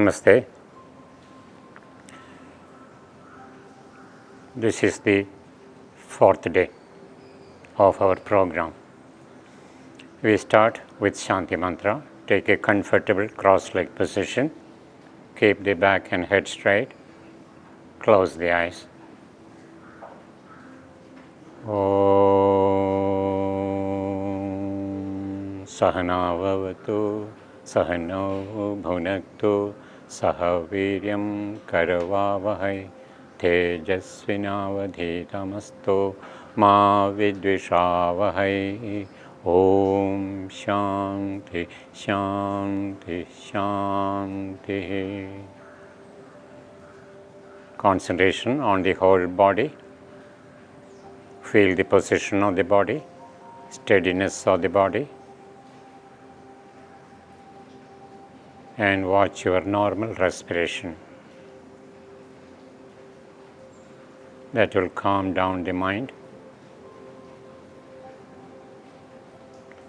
Namaste. This is the fourth day of our program. We start with Shanti Mantra. Take a comfortable cross-legged position. Keep the back and head straight. Close the eyes. Om Sahana Vavatu Sahano Bhunaktu Sahaviryam Karavavahai Tejasvinavadhitamastu Ma Vidvishavahai. Om Shanti Shanti Shanti. Concentration on the whole body. Feel the position of the body, steadiness of the body, and watch your normal respiration. That will calm down the mind.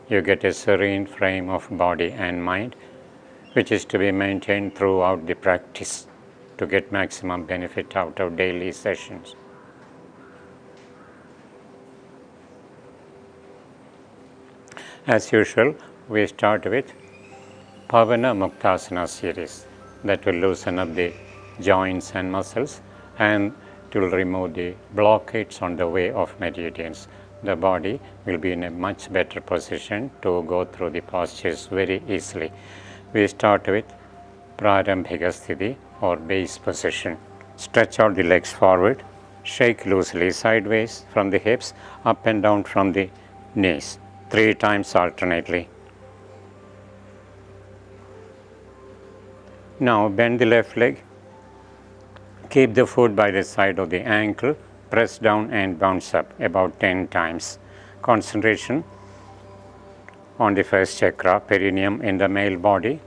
You get a serene frame of body and mind, which is to be maintained throughout the practice to get maximum benefit out of daily sessions. As usual, we start with Pawanamuktasana series that will loosen up the joints and muscles, and it will remove the blockades on the way of meridians. The body will be in a much better position to go through the postures very easily. We start with Prarambhika Sthiti or base position. Stretch out the legs forward, shake loosely sideways from the hips, up and down from the knees, 3 times alternately. Now bend the left leg, keep the foot by the side of the ankle, press down and bounce up about 10 times. Concentration on the first chakra, perineum in the male body,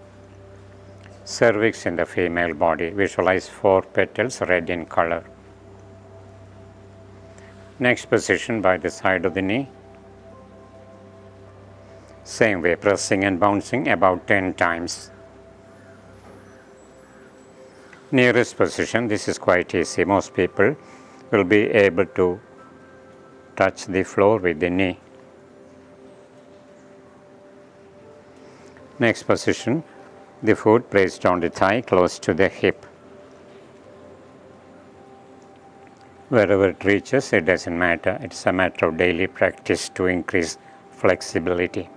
cervix in the female body. Visualize 4 petals red in color. Next position by the side of the knee. Same way, pressing and bouncing about 10 times. Nearest position, this is quite easy. Most people will be able to touch the floor with the knee. Next position, the foot placed on the thigh close to the hip. Wherever it reaches, it doesn't matter. It's a matter of daily practice to increase flexibility.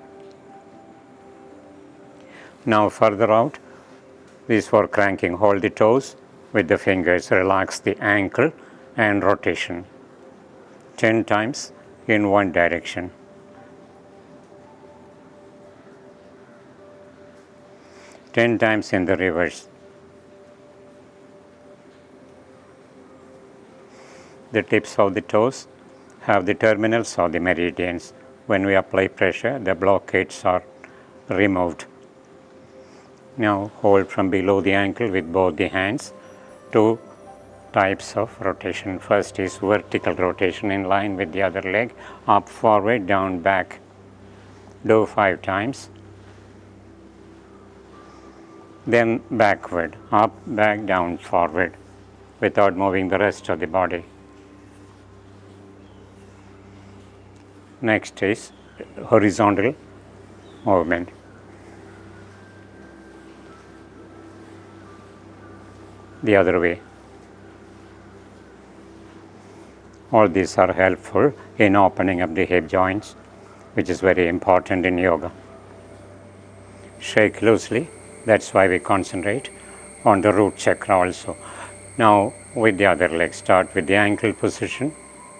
Now further out, these for cranking. Hold the toes with the fingers, relax the ankle and rotation 10 times in one direction. Ten times in the reverse. The tips of the toes have the terminals of the meridians. When we apply pressure, the blockades are removed. Now hold from below the ankle with both the hands. 2 types of rotation. First is vertical rotation in line with the other leg, up, forward, down, back. Do 5 times. Then backward, up, back, down, forward, without moving the rest of the body. Next is horizontal movement. The other way. All these are helpful in opening up the hip joints, which is very important in yoga. Shake loosely. That's why we concentrate on the root chakra also. Now with the other leg, start with the ankle position,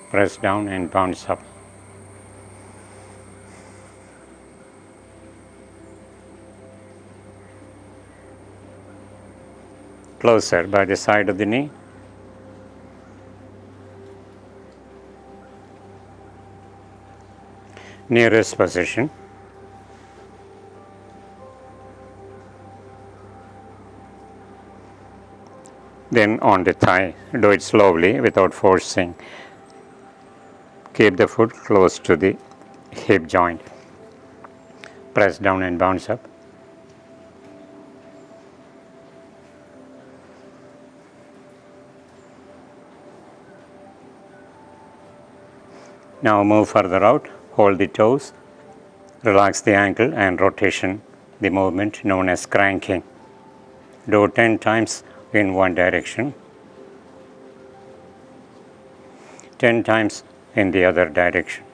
press down and bounce up. Closer by the side of the knee. Nearest position. Then on the thigh, do it slowly without forcing. Keep the foot close to the hip joint. Press down and bounce up. Now move further out, hold the toes, relax the ankle and rotation, the movement known as cranking. Do 10 times in one direction, 10 times in the other direction.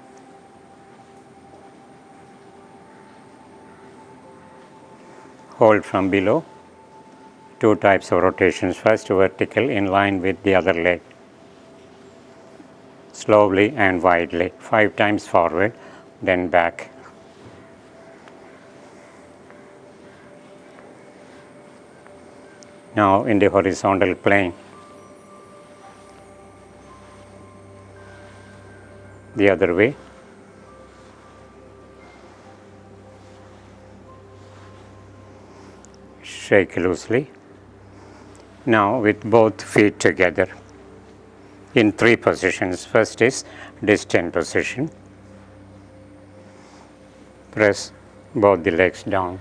Hold from below. 2 types of rotations. First, vertical in line with the other leg. Slowly and widely. 5 times forward, then back. Now in the horizontal plane. The other way. Shake loosely. Now with both feet together in 3 positions. First is distant position. Press both the legs down.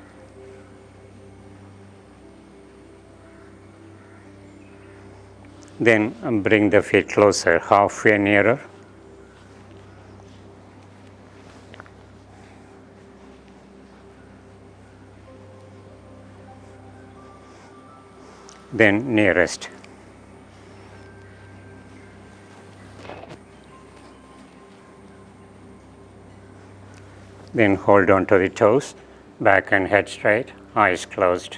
Then bring the feet closer, halfway nearer. Then nearest. Then hold on to the toes, back and head straight, eyes closed.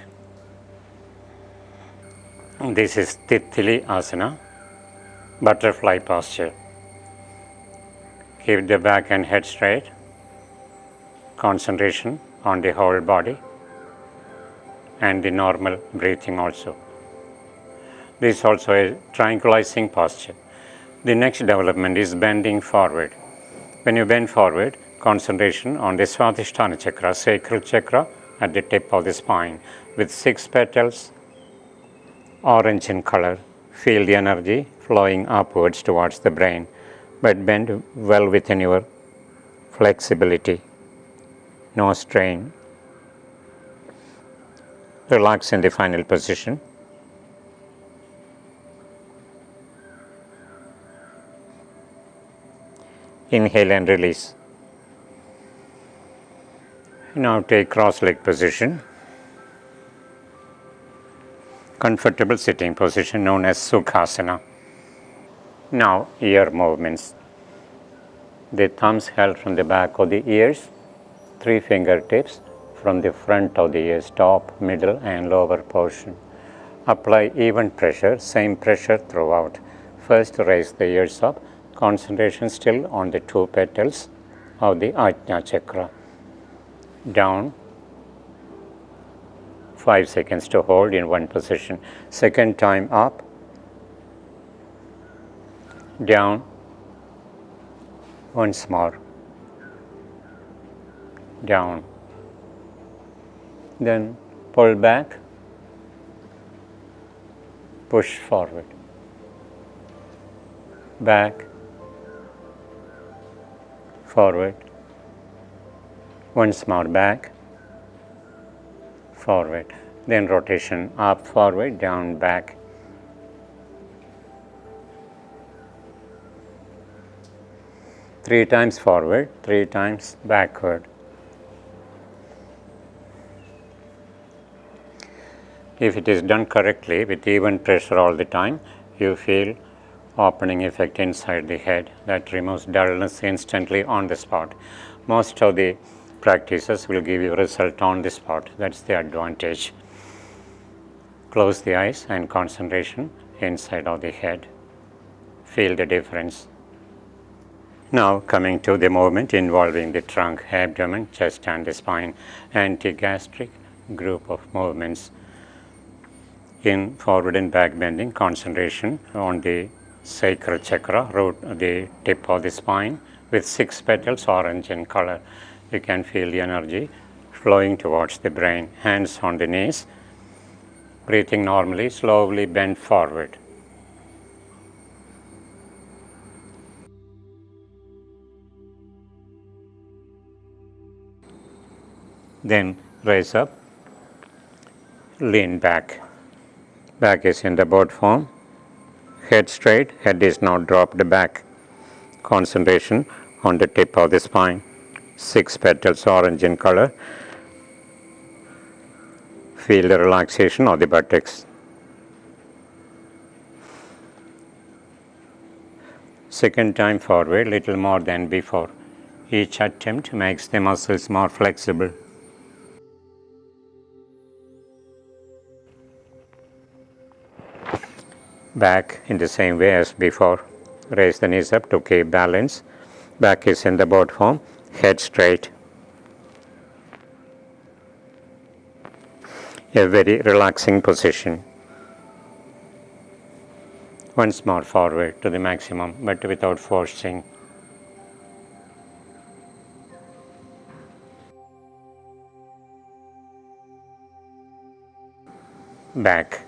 This is Thithili Asana, butterfly posture. Keep the back and head straight, concentration on the whole body and the normal breathing also. This is also a tranquilizing posture. The next development is bending forward. When you bend forward, concentration on the Swadhisthana chakra, sacral chakra at the tip of the spine with 6 petals, orange in color. Feel the energy flowing upwards towards the brain, but bend well within your flexibility. No strain. Relax in the final position. Inhale and release. Now take cross-leg position. Comfortable sitting position known as sukhasana. Now ear movements. The thumbs held from the back of the ears, 3 fingertips from the front of the ears, top, middle and lower portion. Apply even pressure, same pressure throughout. First raise the ears up, concentration still on the 2 petals of the Ajna chakra. Down, 5 seconds to hold in one position. Second time up, down, once more, down. Then pull back, push forward, back, forward, once more back, forward. Then rotation up, forward, down, back. Three times forward, 3 times backward. If it is done correctly with even pressure all the time, you feel opening effect inside the head that removes dullness instantly on the spot. Most of the practices will give you result on the spot. That's the advantage. Close the eyes and concentration inside of the head. Feel the difference. Now coming to the movement involving the trunk, abdomen, chest and the spine. Anti-gastric group of movements. In forward and back bending, concentration on the sacral chakra, root, the tip of the spine with 6 petals, orange in color. You can feel the energy flowing towards the brain. Hands on the knees. Breathing normally, slowly bend forward. Then raise up, lean back. Back is in the boat form. Head straight, head is now dropped back. Concentration on the tip of the spine. 6 petals orange in color. Feel the relaxation of the buttocks. Second time forward, little more than before. Each attempt makes the muscles more flexible. Back in the same way as before. Raise the knees up to keep balance. Back is in the boat form, head straight. A very relaxing position. Once more forward to the maximum, but without forcing. Back.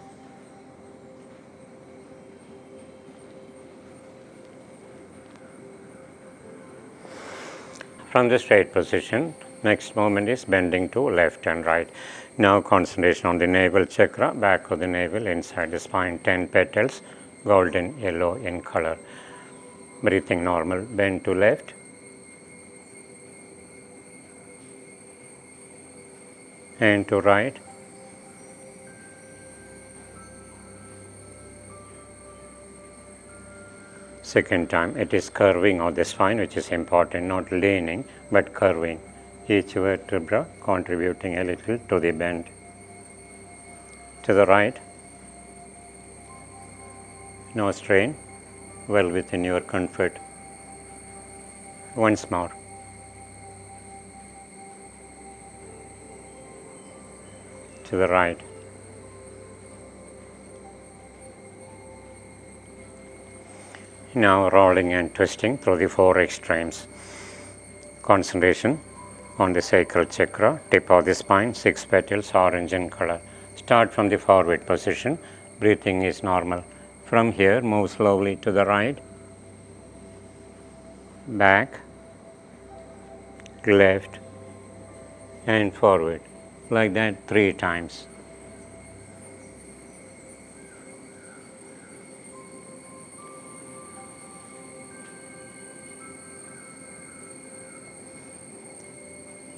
From the straight position, next movement is bending to left and right. Now concentration on the navel chakra, back of the navel, inside the spine. 10 petals, golden yellow in color. Breathing normal, bend to left. And to right. Second time, it is curving of the spine, which is important, not leaning, but curving. Each vertebra contributing a little to the bend. To the right. No strain, well within your comfort. Once more. To the right. Now rolling and twisting through the 4 extremes. Concentration on the sacral chakra, tip of the spine, 6 petals, orange in color. Start from the forward position. Breathing is normal. From here, move slowly to the right, back, left, and forward. Like that 3 times.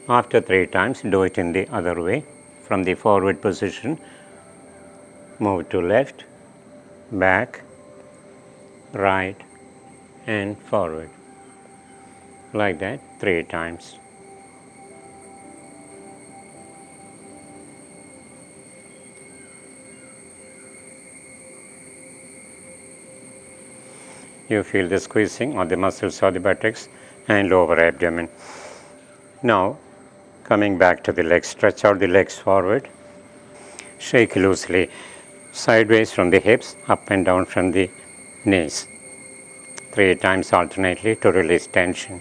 After 3 times, do it in the other way. From the forward position, move to left, back, right, and forward. Like that 3 times. You feel the squeezing of the muscles of the buttocks and lower abdomen. Now, coming back to the legs, stretch out the legs forward, shake loosely, sideways from the hips, up and down from the knees. 3 times alternately to release tension.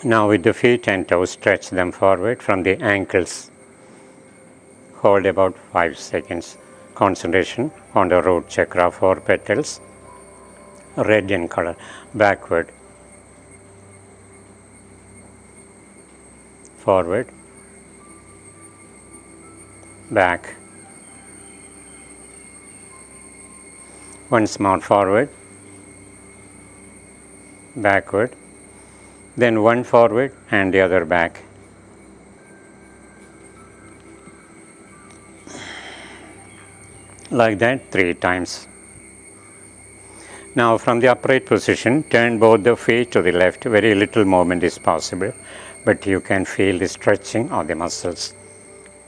Now with the feet and toes, stretch them forward from the ankles. Hold about 5 seconds. Concentration on the root chakra, 4 petals, red in color, backward, forward, back, once more forward, backward, then one forward and the other back. Like that 3 times. Now from the upright position, turn both the feet to the left. Very little movement is possible, but you can feel the stretching of the muscles.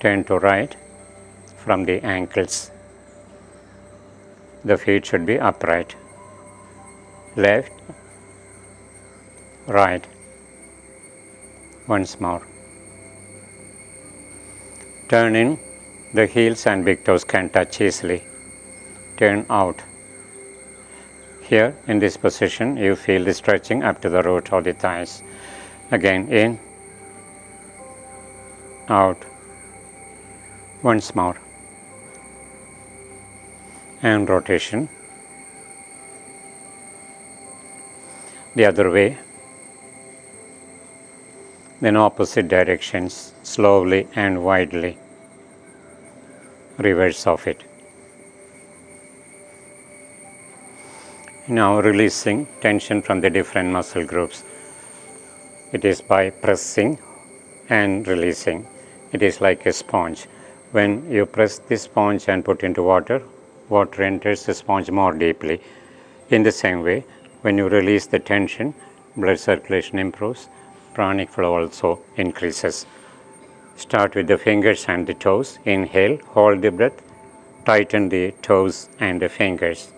Turn to right from the ankles. The feet should be upright. Left, right. Once more. Turn in. The heels and big toes can touch easily. Turn out. Here in this position, you feel the stretching up to the root of the thighs. Again in, out. Once more. And rotation. The other way. Then opposite directions, slowly and widely. Reverse of it. Now releasing tension from the different muscle groups. It is by pressing and releasing. It is like a sponge. When you press the sponge and put into water, water enters the sponge more deeply. In the same way, when you release the tension, blood circulation improves, pranic flow also increases. Start with the fingers and the toes. Inhale, hold the breath, tighten the toes and the fingers.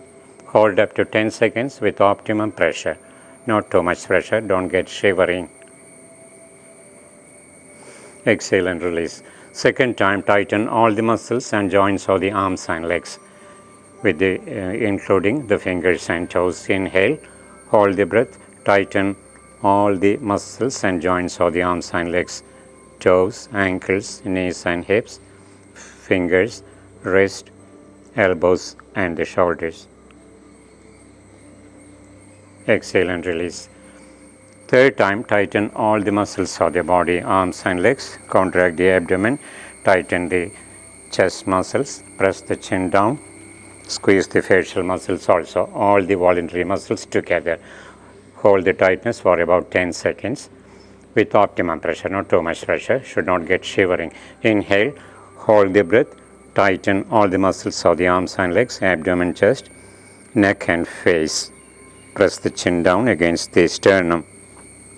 Hold up to 10 seconds with optimum pressure. Not too much pressure, don't get shivering. Exhale and release. Second time, tighten all the muscles and joints of the arms and legs, with the including the fingers and toes. Inhale, hold the breath, tighten all the muscles and joints of the arms and legs, toes, ankles, knees and hips, fingers, wrist, elbows and the shoulders. Exhale and release. Third time, tighten all the muscles of the body, arms and legs, contract the abdomen, tighten the chest muscles, press the chin down, squeeze the facial muscles also, all the voluntary muscles together. Hold the tightness for about 10 seconds with optimum pressure, not too much pressure, should not get shivering. Inhale, hold the breath, tighten all the muscles of the arms and legs, abdomen, chest, neck and face. Press the chin down against the sternum.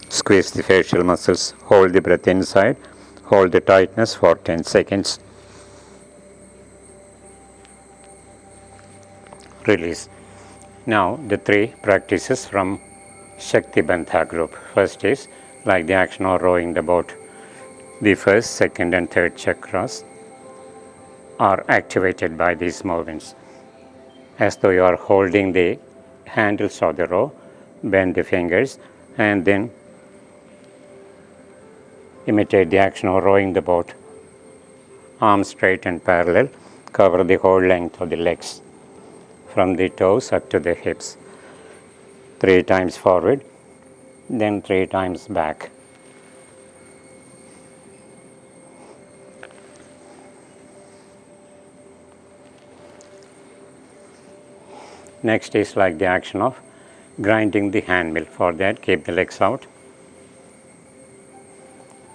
Squeeze the facial muscles, hold the breath inside, hold the tightness for 10 seconds. Release. Now the three practices from Shakti Bandha group. First is like the action of rowing the boat. The first, second and third chakras are activated by these movements. As though you are holding the handles of the row, bend the fingers and then imitate the action of rowing the boat. Arms straight and parallel, cover the whole length of the legs from the toes up to the hips. 3 times forward, then 3 times back. Next is like the action of grinding the hand mill. For that, keep the legs out,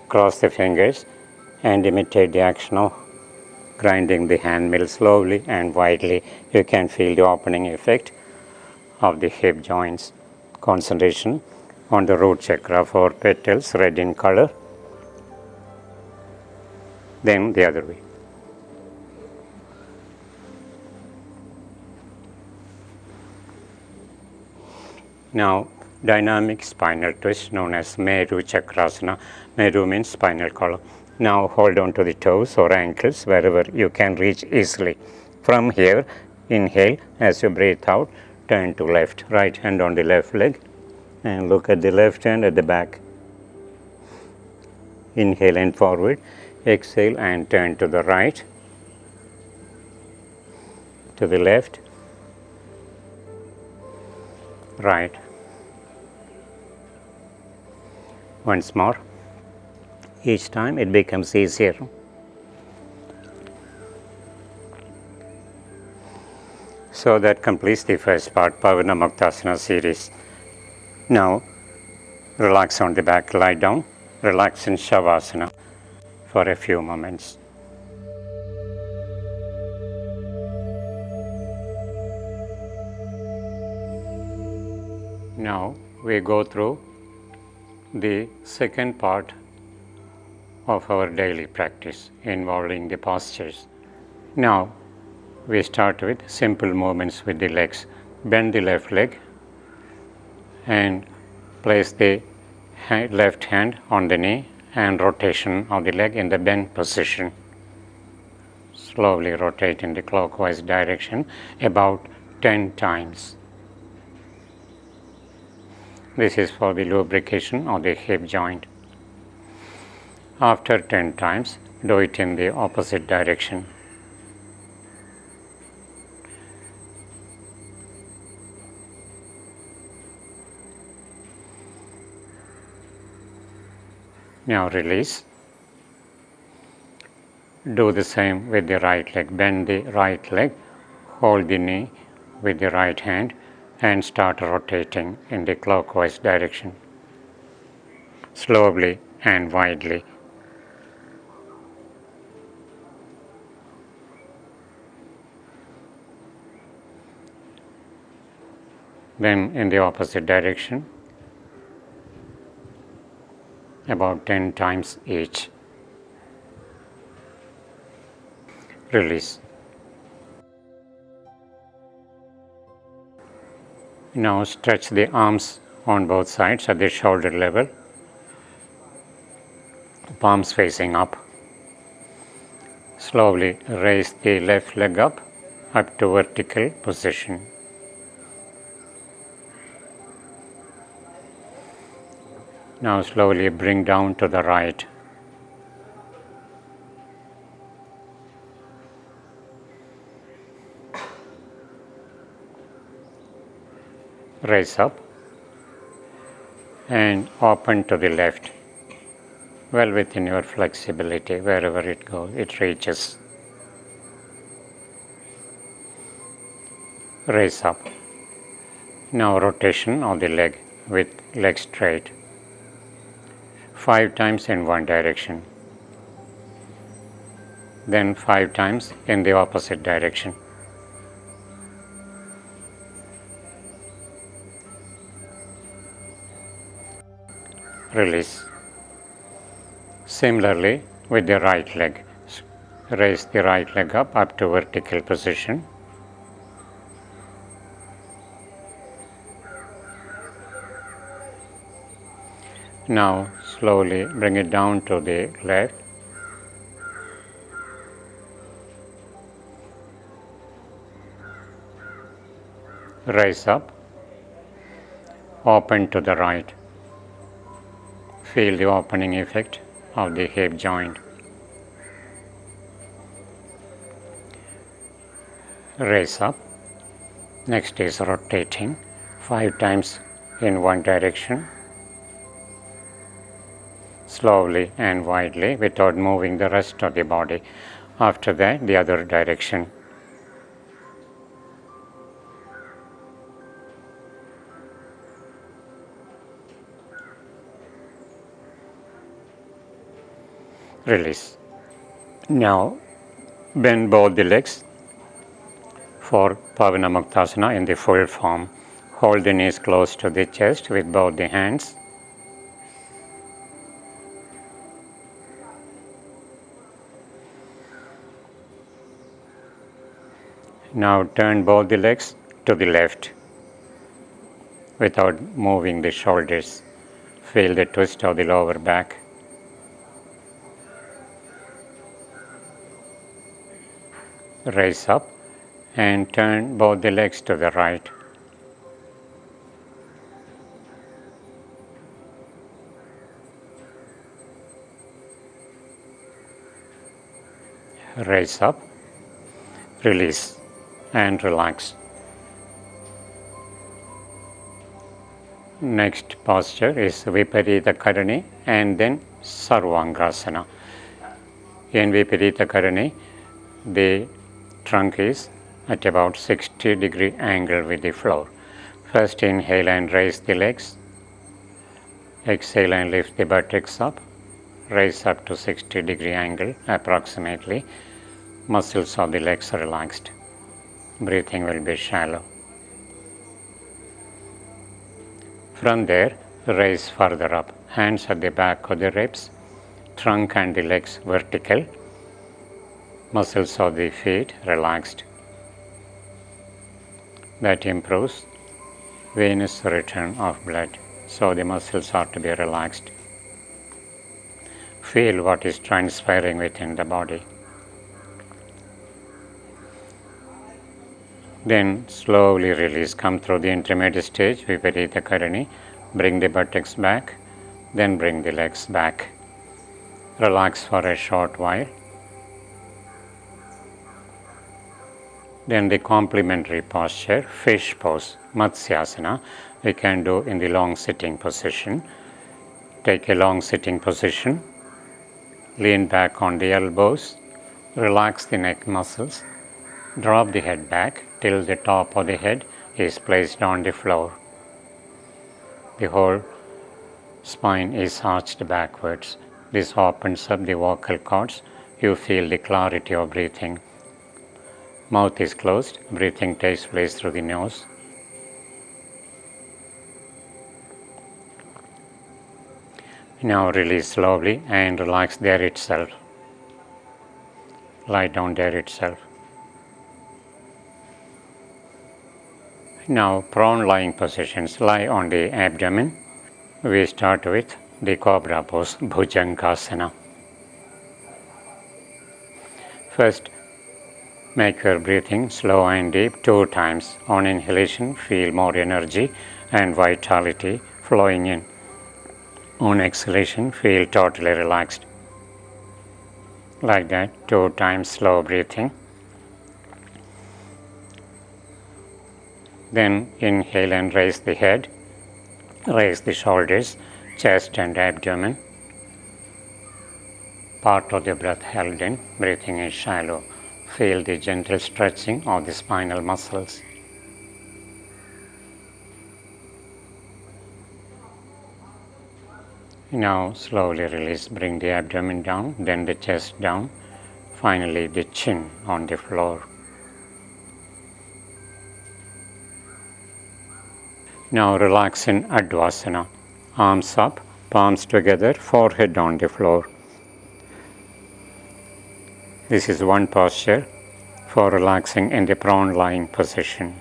cross the fingers and imitate the action of grinding the hand mill slowly and widely. You can feel the opening effect of the hip joints. Concentration on the root chakra, 4 petals, red in color. Then the other way. Now, dynamic spinal twist known as meruchakrasana. Meru means spinal column. Now hold on to the toes or ankles wherever you can reach easily. From here, inhale. As you breathe out, turn to left. Right hand on the left leg and look at the left hand at the back. Inhale and forward. Exhale and turn to the right, to the left, right. Once more. Each time it becomes easier. So that completes the first part, Pawanamuktasana series. Now relax on the back, lie down, relax in shavasana for a few moments. Now we go through the second part of our daily practice involving the postures. Now we start with simple movements with the legs. Bend the left leg and place the left hand on the knee and rotation of the leg in the bend position. Slowly rotate in the clockwise direction about 10 times. This is for the lubrication of the hip joint. After 10 times, do it in the opposite direction. Now release. Do the same with the right leg. Bend the right leg, hold the knee with the right hand and start rotating in the clockwise direction, slowly and widely. Then in the opposite direction, about 10 times each. Release. Now stretch the arms on both sides at the shoulder level, palms facing up. Slowly raise the left leg up to vertical position. Now slowly bring down to the right. Raise up and open to the left, well within your flexibility, wherever it goes, it reaches. Raise up. Now rotation of the leg with leg straight. 5 times in one direction, then 5 times in the opposite direction. Release. Similarly with the right leg, raise the right leg up to vertical position. Now slowly bring it down to the left. Raise up, open to the right. Feel the opening effect of the hip joint. Raise up. Next is rotating 5 times in one direction, slowly and widely without moving the rest of the body. After that, the other direction. Release. Now bend both the legs for Pawanamuktasana in the full form. Hold the knees close to the chest with both the hands. Now turn both the legs to the left without moving the shoulders. Feel the twist of the lower back. Raise up and turn both the legs to the right. Raise up, release and relax. Next posture is vipareetakarani and then Sarvangasana. In vipareetakarani, the trunk is at about 60-degree angle with the floor. First inhale and raise the legs. Exhale and lift the buttocks up. Raise up to 60-degree angle approximately. Muscles of the legs are relaxed. Breathing will be shallow. From there, raise further up. Hands at the back of the ribs. Trunk and the legs vertical. Muscles of the feet relaxed. That improves venous return of blood. So the muscles are to be relaxed. Feel what is transpiring within the body. Then slowly release. Come through the intermediate stage, vipareetakarani. Bring the buttocks back. Then bring the legs back. Relax for a short while. Then the complementary posture, fish pose, Matsyasana, we can do in the long sitting position. Take a long sitting position, lean back on the elbows, relax the neck muscles, drop the head back till the top of the head is placed on the floor. The whole spine is arched backwards. This opens up the vocal cords. You feel the clarity of breathing. Mouth is closed. Breathing takes place through the nose. Now release slowly and relax there itself. Lie down there itself. Now prone lying positions. Lie on the abdomen. We start with the cobra pose, bhujangasana. First, make your breathing slow and deep 2 times. On inhalation, feel more energy and vitality flowing in. On exhalation, feel totally relaxed. Like that, 2 times slow breathing. Then inhale and raise the head, raise the shoulders, chest and abdomen. Part of the breath held in, breathing is shallow. Feel the gentle stretching of the spinal muscles. Now slowly release, bring the abdomen down, then the chest down, finally the chin on the floor. Now relax in advasana. Arms up, palms together, forehead on the floor. This is one posture for relaxing in the prone lying position.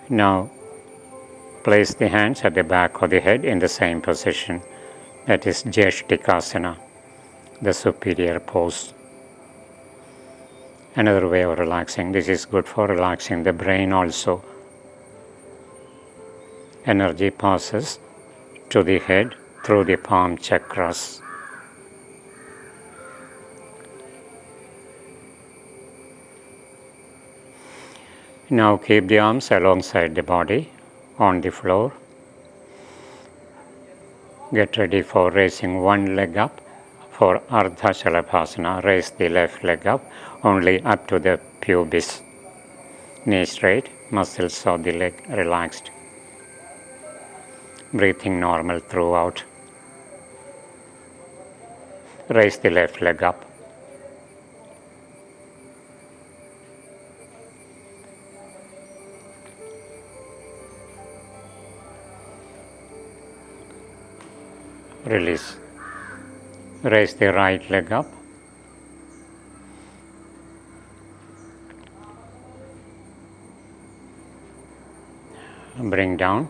Now place the hands at the back of the head in the same position. That is jyeshtikasana, the superior pose. Another way of relaxing. This is good for relaxing the brain also. Energy passes to the head through the palm chakras. Now keep the arms alongside the body on the floor. Get ready for raising one leg up for ardha salabhasana. Raise the left leg up only up to the pubis. Knee straight, muscles of the leg relaxed. Breathing normal throughout. Raise the left leg up. Release. Raise the right leg up. Bring down.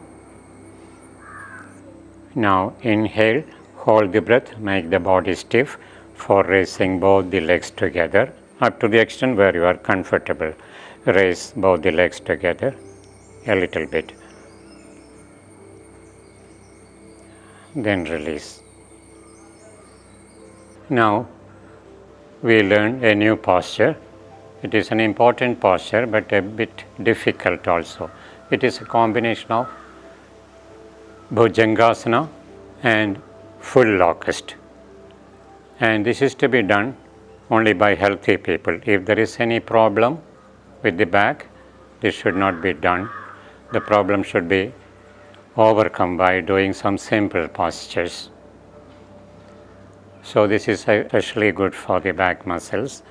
Now inhale, hold the breath, make the body stiff for raising both the legs together up to the extent where you are comfortable. Raise both the legs together a little bit. Then release. Now we learn a new posture. It is an important posture but a bit difficult also. It is a combination of bhujangasana and full locust. And this is to be done only by healthy people. If there is any problem with the back, this should not be done. The problem should be overcome by doing some simple postures. So this is especially good for the back muscles.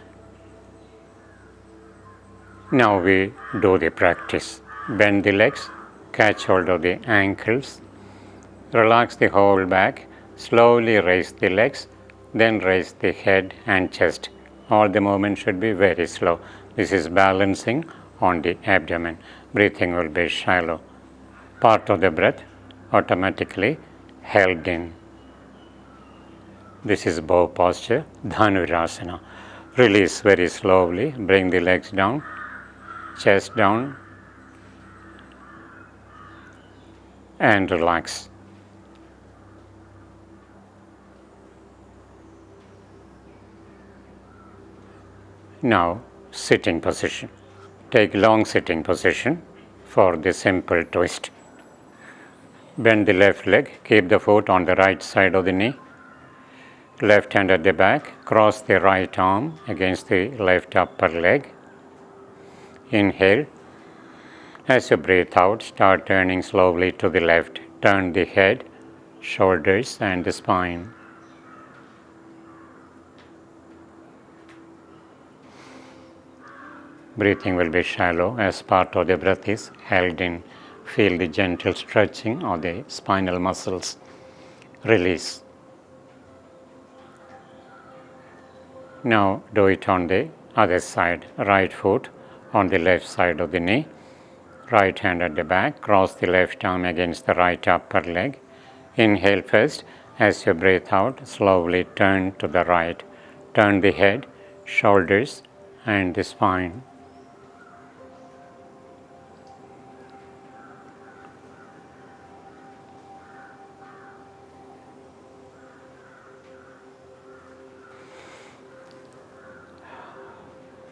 Now we do the practice. Bend the legs, catch hold of the ankles, relax the whole back, slowly raise the legs, then raise the head and chest. All the movement should be very slow. This is balancing on the abdomen. Breathing will be shallow. Part of the breath automatically held in. This is bow posture, dhanurasana. Release very slowly, bring the legs down, chest down, and relax. Now, sitting position. Take long sitting position for the simple twist. Bend the left leg, keep the foot on the right side of the knee. Left hand at the back, cross the right arm against the left upper leg. Inhale. As you breathe out, start turning slowly to the left. Turn the head, shoulders and the spine. Breathing will be shallow as part of the breath is held in. Feel the gentle stretching of the spinal muscles. Release. Now do it on the other side. Right foot on the left side of the knee. Right hand at the back. Cross the left arm against the right upper leg. Inhale first. As you breathe out, slowly turn to the right. Turn the head, shoulders and the spine.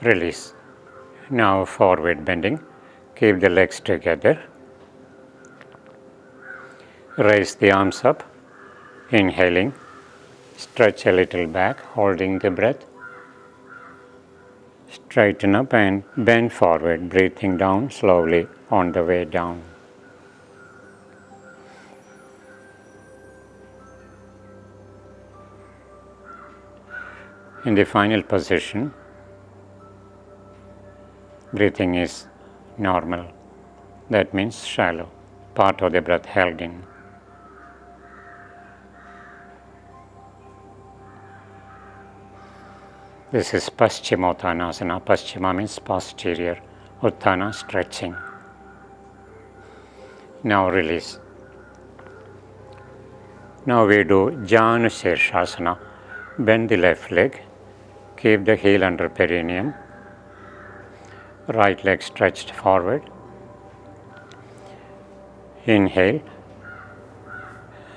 Release. Now forward bending. Keep the legs together. Raise the arms up. Inhaling. Stretch a little back, holding the breath. Straighten up and bend forward, breathing down slowly on the way down. In the final position, breathing is normal. That means shallow, part of the breath held in. This is paschimottanasana. Paschima means posterior. Uthana, stretching. Now release. Now we do janu shirshasana. Bend the left leg. Keep the heel under perineum. Right leg stretched forward. Inhale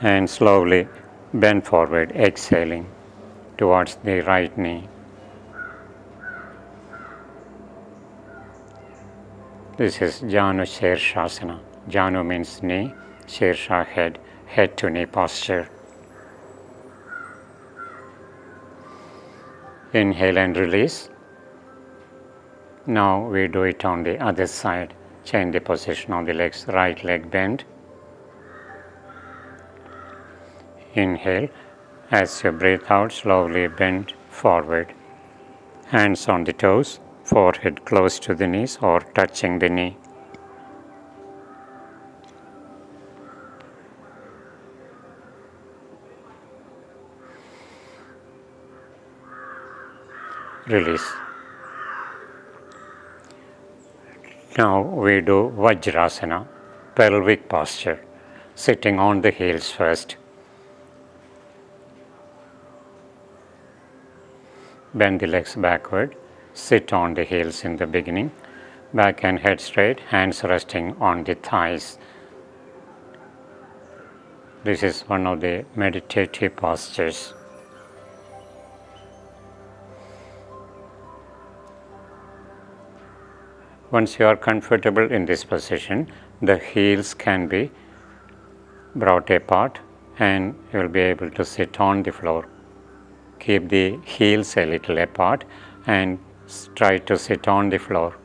and slowly bend forward, exhaling towards the right knee. This is janu shirshasana. Janu means knee, shirsha head, head to knee posture. Inhale and release. Now we do it on the other side. Change the position of the legs. Right leg bend. Inhale. As you breathe out, slowly bend forward. Hands on the toes, forehead close to the knees or touching the knee. Release. Now we do Vajrasana, pelvic posture, sitting on the heels first. Bend the legs backward, sit on the heels in the beginning, back and head straight, hands resting on the thighs. This is one of the meditative postures. Once you are comfortable in this position, the heels can be brought apart and you will be able to sit on the floor. Keep the heels a little apart and try to sit on the floor.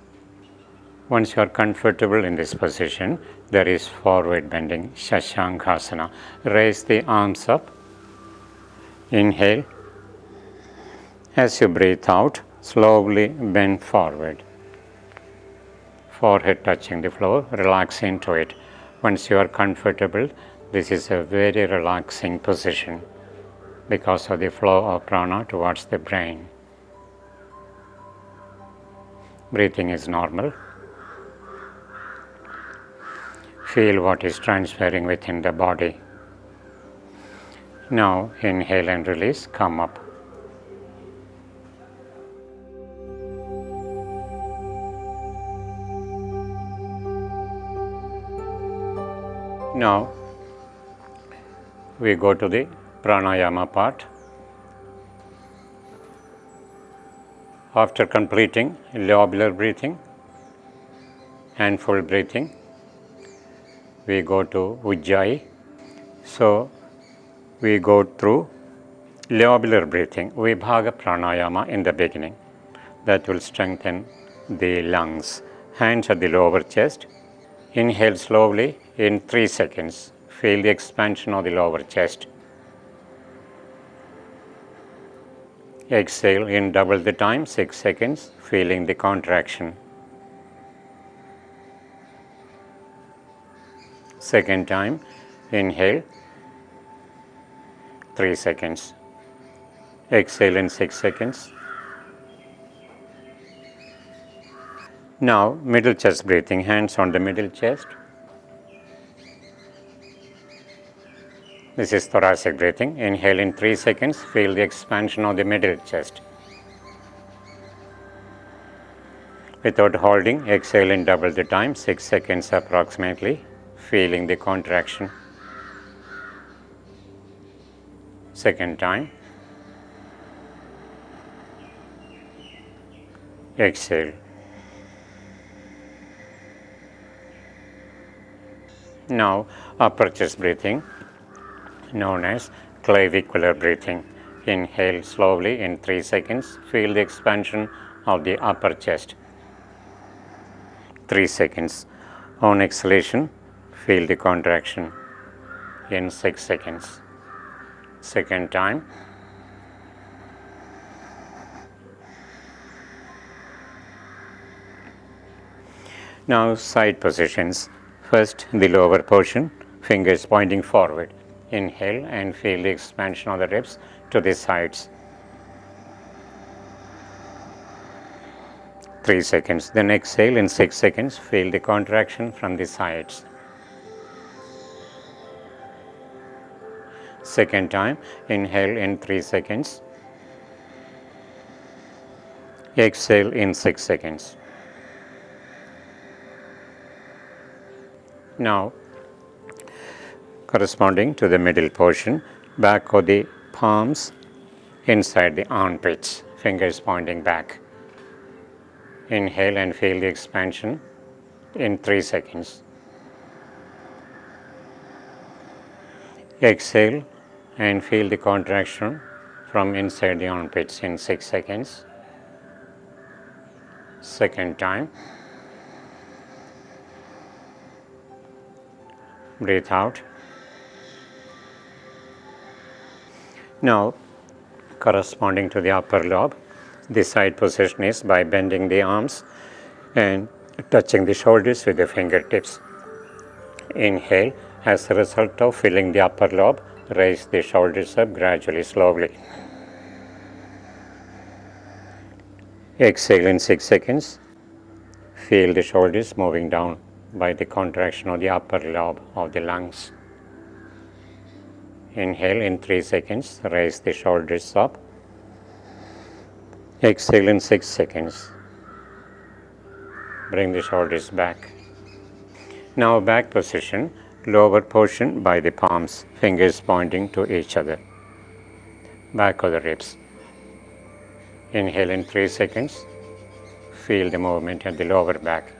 Once you are comfortable in this position, there is forward bending, shashankhasana. Raise the arms up. Inhale. As you breathe out, slowly bend forward. Forehead touching the floor, relax into it. Once you are comfortable, this is a very relaxing position because of the flow of prana towards the brain. Breathing is normal. Feel what is transferring within the body. Now inhale and release, come up. Now we go to the pranayama part. After completing lobular breathing and full breathing, we go to ujjayi. So we go through lobular breathing, Vibhaga Pranayama in the beginning. That will strengthen the lungs. Hands at the lower chest. Inhale slowly in 3 seconds. Feel the expansion of the lower chest. Exhale in double the time, 6 seconds, feeling the contraction. Second time, inhale, 3 seconds. Exhale in 6 seconds. Now, middle chest breathing, hands on the middle chest. This is thoracic breathing. Inhale in 3 seconds, feel the expansion of the middle chest. Without holding, exhale in double the time, 6 seconds approximately, feeling the contraction. Second time. Exhale. Now, upper chest breathing, known as clavicular breathing. Inhale slowly in 3 seconds, feel the expansion of the upper chest. 3 seconds. On exhalation, feel the contraction in 6 seconds. Second time. Now, side positions. First, the lower portion, fingers pointing forward. Inhale and feel the expansion of the ribs to the sides. 3 seconds. Then exhale in 6 seconds, feel the contraction from the sides. Second time, inhale in 3 seconds. Exhale in 6 seconds. Now, corresponding to the middle portion, back of the palms inside the armpits, fingers pointing back. Inhale and feel the expansion in 3 seconds. Exhale and feel the contraction from inside the armpits in 6 seconds. Second time. Breathe out. Now, corresponding to the upper lobe, the side position is by bending the arms and touching the shoulders with the fingertips. Inhale, as a result of filling the upper lobe, raise the shoulders up gradually, slowly. Exhale in 6 seconds. Feel the shoulders moving down by the contraction of the upper lobe of the lungs. Inhale in 3 seconds, raise the shoulders up. Exhale in 6 seconds. Bring the shoulders back. Now back position, lower portion by the palms, fingers pointing to each other. Back of the ribs. Inhale in 3 seconds. Feel the movement at the lower back.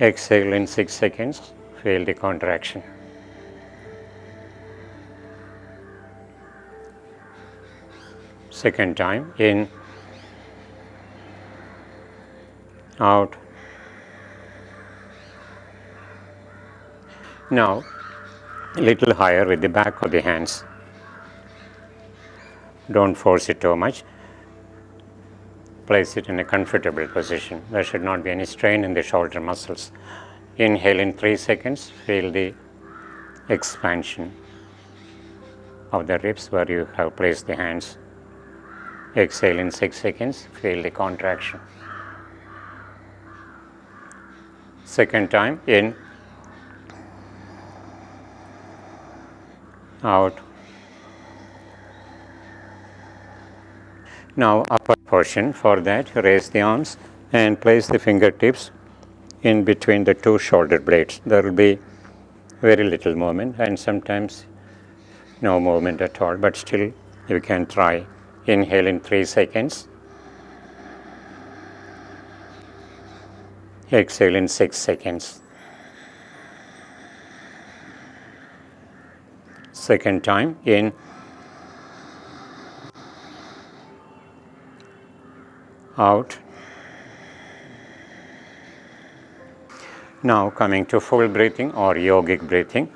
Exhale in 6 seconds. Feel the contraction. Second time, in, out. Now, a little higher with the back of the hands. Don't force it too much. Place it in a comfortable position. There should not be any strain in the shoulder muscles. Inhale in 3 seconds, feel the expansion of the ribs where you have placed the hands. Exhale in 6 seconds, feel the contraction. Second time, in, out. Now upper portion, for that raise the arms and place the fingertips in between the two shoulder blades. There will be very little movement and sometimes no movement at all, but still you can try. Inhale in 3 seconds. Exhale in 6 seconds. Second time, in, out. Now coming to full breathing or yogic breathing.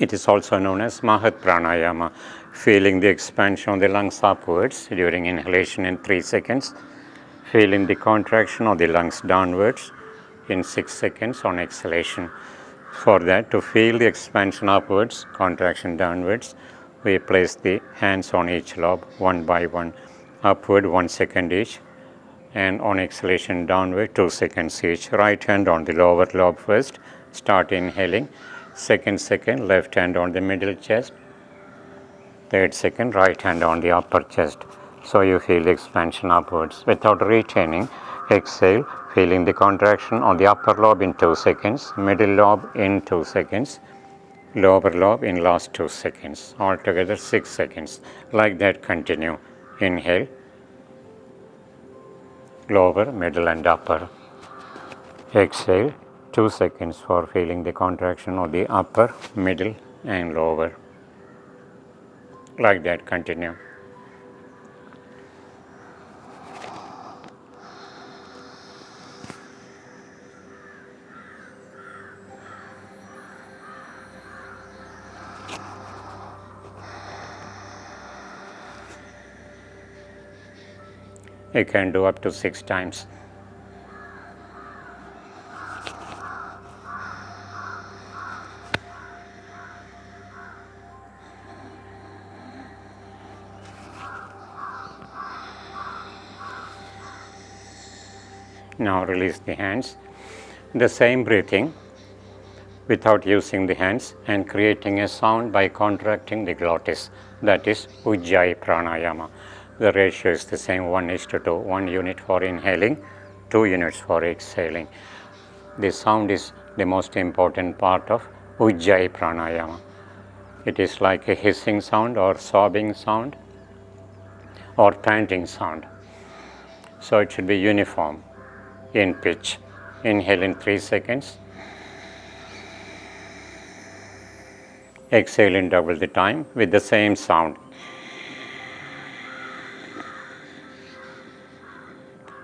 It is also known as mahat pranayama, feeling the expansion of the lungs upwards during inhalation in 3 seconds, feeling the contraction of the lungs downwards in 6 seconds on exhalation. For that, to feel the expansion upwards, contraction downwards, we place the hands on each lobe one by one, upward 1 second each, and on exhalation downward 2 seconds each. Right hand on the lower lobe first, start inhaling. Second, left hand on the middle chest. Third second, right hand on the upper chest. So you feel the expansion upwards. Without retaining, exhale, feeling the contraction on the upper lobe in 2 seconds, middle lobe in 2 seconds, lower lobe in last 2 seconds. Altogether 6 seconds. Like that continue. Inhale, lower, middle and upper. Exhale, 2 seconds for feeling the contraction of the upper, middle and lower. Like that continue. You can do up to 6 times. Now release the hands. The same breathing without using the hands and creating a sound by contracting the glottis. That is ujjayi pranayama. The ratio is the same, 1:2, 1 unit for inhaling, 2 units for exhaling. The sound is the most important part of ujjayi pranayama. It is like a hissing sound or sobbing sound or panting sound. So it should be uniform in pitch. Inhale in 3 seconds. Exhale in double the time with the same sound.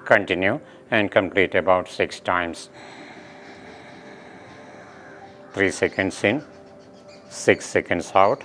Continue and complete about 6 times. 3 seconds in, 6 seconds out.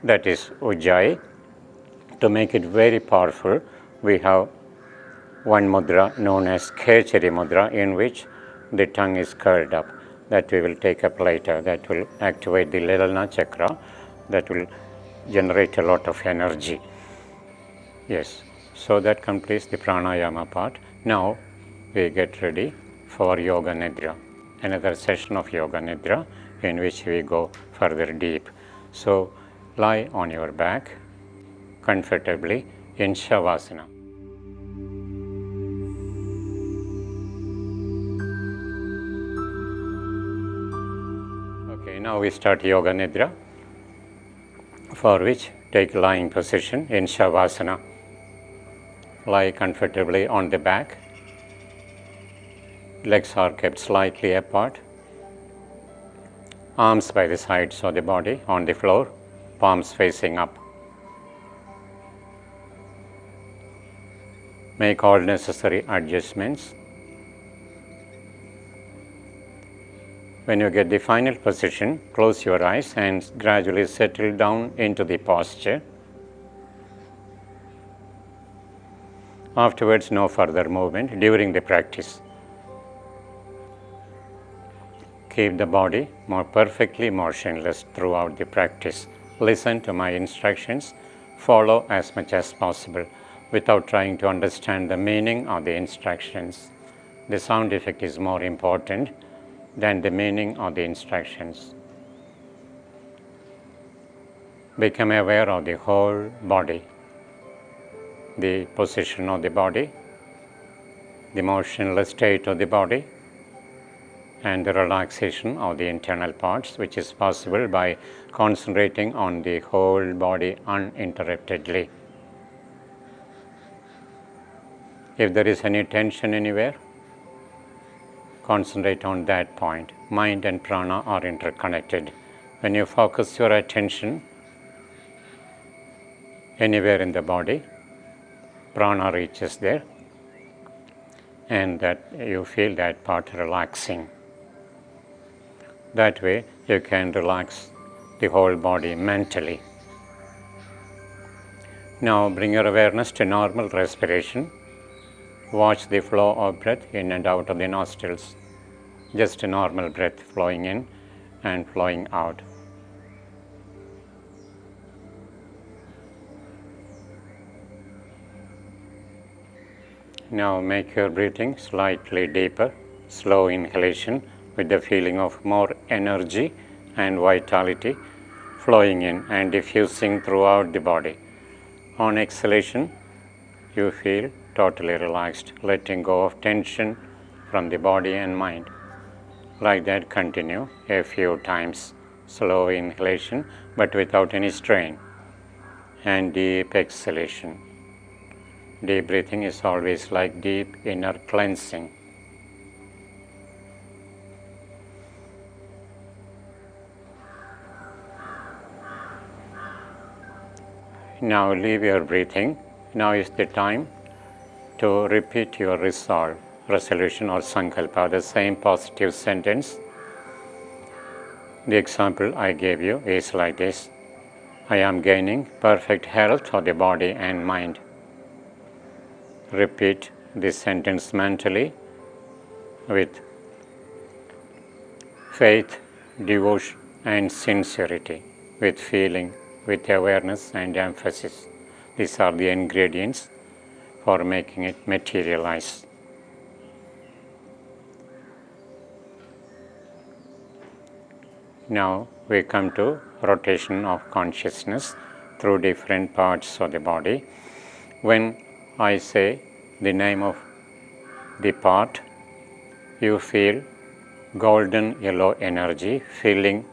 That is ujjayi. To make it very powerful, we have one mudra known as khechari mudra, in which the tongue is curled up. That we will take up later. That will activate the chalana chakra. That will generate a lot of energy. Yes, so that completes the pranayama part. Now we get ready for yoga nidra, another session of yoga nidra in which we go further deep. So lie on your back comfortably in shavasana. Okay, now we start yoga nidra, for which take lying position in shavasana. Lie comfortably on the back. Legs are kept slightly apart. Arms by the sides of the body on the floor, palms facing up. Make all necessary adjustments. When you get the final position, close your eyes and gradually settle down into the posture. Afterwards, no further movement during the practice. Keep the body more perfectly motionless throughout the practice. Listen to my instructions, follow as much as possible without trying to understand the meaning of the instructions. The sound effect is more important than the meaning of the instructions. Become aware of the whole body, the position of the body, the motionless state of the body, and the relaxation of the internal parts, which is possible by concentrating on the whole body uninterruptedly. If there is any tension anywhere, concentrate on that point. Mind and prana are interconnected. When you focus your attention anywhere in the body, prana reaches there, and that you feel that part relaxing. That way you can relax the whole body mentally. Now bring your awareness to normal respiration. Watch the flow of breath in and out of the nostrils. Just a normal breath flowing in and flowing out. Now make your breathing slightly deeper, slow inhalation with the feeling of more energy and vitality flowing in and diffusing throughout the body. On exhalation, you feel totally relaxed, letting go of tension from the body and mind. Like that, continue a few times. Slow inhalation, but without any strain, and deep exhalation. Deep breathing is always like deep inner cleansing. Now leave your breathing. Now is the time to repeat your resolve, resolution or sankalpa, the same positive sentence. The example I gave you is like this: I am gaining perfect health of the body and mind. Repeat this sentence mentally with faith, devotion and sincerity, with feeling, with awareness and emphasis. These are the ingredients for making it materialize. Now we come to rotation of consciousness through different parts of the body. When I say the name of the part, you feel golden yellow energy filling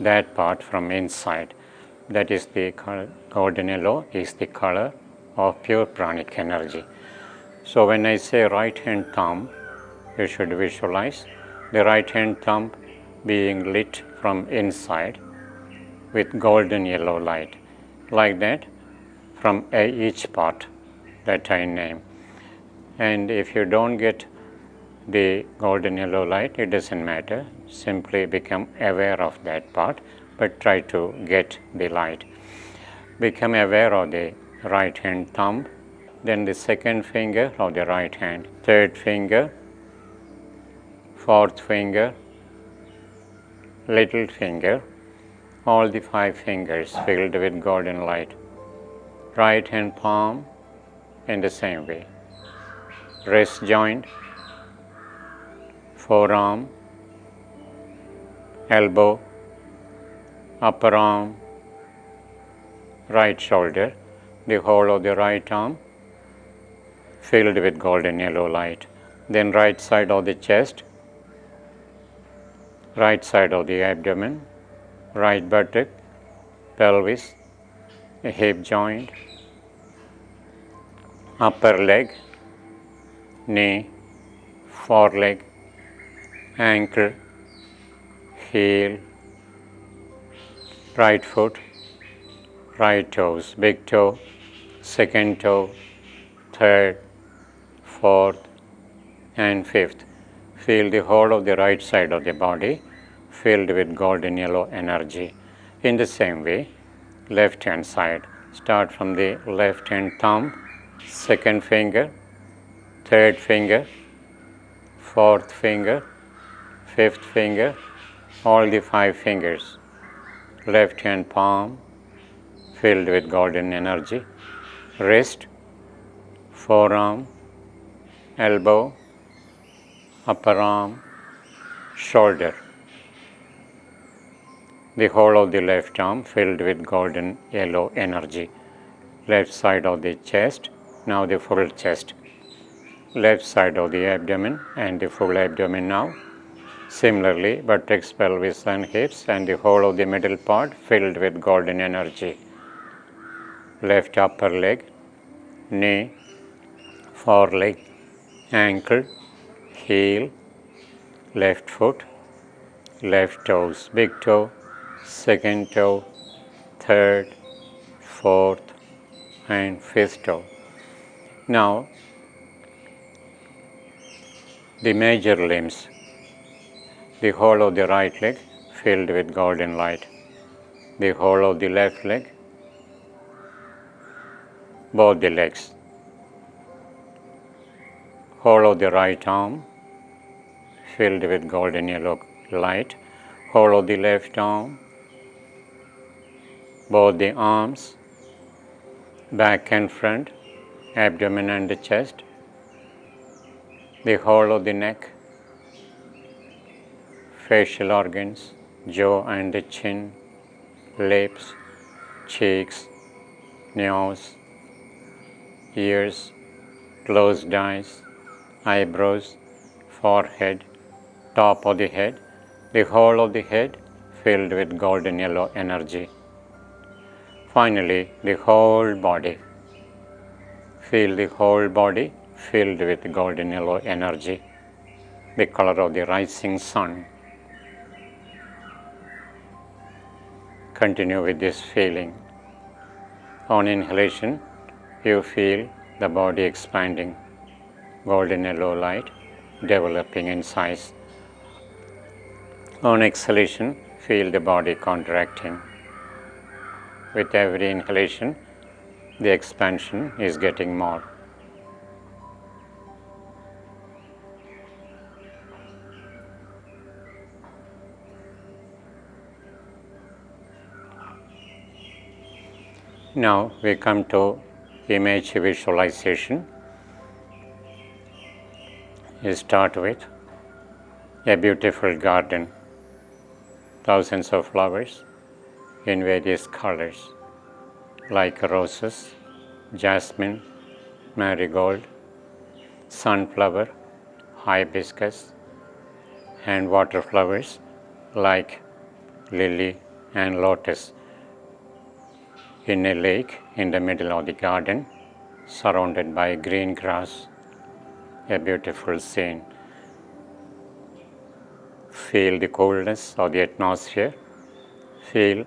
that part from inside. That is the color, golden yellow is the color of pure pranic energy. So when I say right hand thumb, you should visualize the right hand thumb being lit from inside with golden yellow light. Like that, from each part that I name. And if you don't get the golden yellow light, it doesn't matter. Simply become aware of that part, but try to get the light. Become aware of the right hand thumb, then the second finger of the right hand, third finger, fourth finger, little finger, all the 5 fingers filled with golden light. Right hand palm in the same way. Wrist joint, forearm, elbow, upper arm, right shoulder, the whole of the right arm filled with golden yellow light. Then right side of the chest, right side of the abdomen, right buttock, pelvis, a hip joint, upper leg, knee, foreleg, ankle, heel, right foot, right toes, big toe, second toe, third, fourth and fifth. Feel the whole of the right side of the body filled with golden yellow energy. In the same way, left hand side, start from the left hand thumb, second finger, third finger, fourth finger, fifth finger, all the 5 fingers. Left hand palm filled with golden energy. Wrist, forearm, elbow, upper arm, shoulder. The whole of the left arm filled with golden yellow energy. Left side of the chest, now the full chest. Left side of the abdomen and the full abdomen now. Similarly, buttocks, pelvis and hips and the whole of the middle part filled with golden energy. Left upper leg, knee, foreleg, ankle, heel, left foot, left toes, big toe, second toe, third, fourth and fifth toe. Now, the major limbs, the whole of the right leg filled with golden light, the whole of the left leg, both the legs, whole of the right arm filled with golden yellow light, whole of the left arm, both the arms, back and front, abdomen and the chest, the whole of the neck, facial organs, jaw and the chin, lips, cheeks, nose, ears, closed eyes, eyebrows, forehead, top of the head, the whole of the head filled with golden yellow energy. Finally, the whole body. Feel the whole body filled with golden yellow energy, the color of the rising sun. Continue with this feeling. On inhalation, you feel the body expanding, golden yellow light developing in size. On exhalation, feel the body contracting. With every inhalation, the expansion is getting more. Now we come to image visualization. You start with a beautiful garden, thousands of flowers in various colors like roses, jasmine, marigold, sunflower, hibiscus, and water flowers like lily and lotus. In a lake in the middle of the garden, surrounded by green grass, a beautiful scene. Feel the coolness of the atmosphere. Feel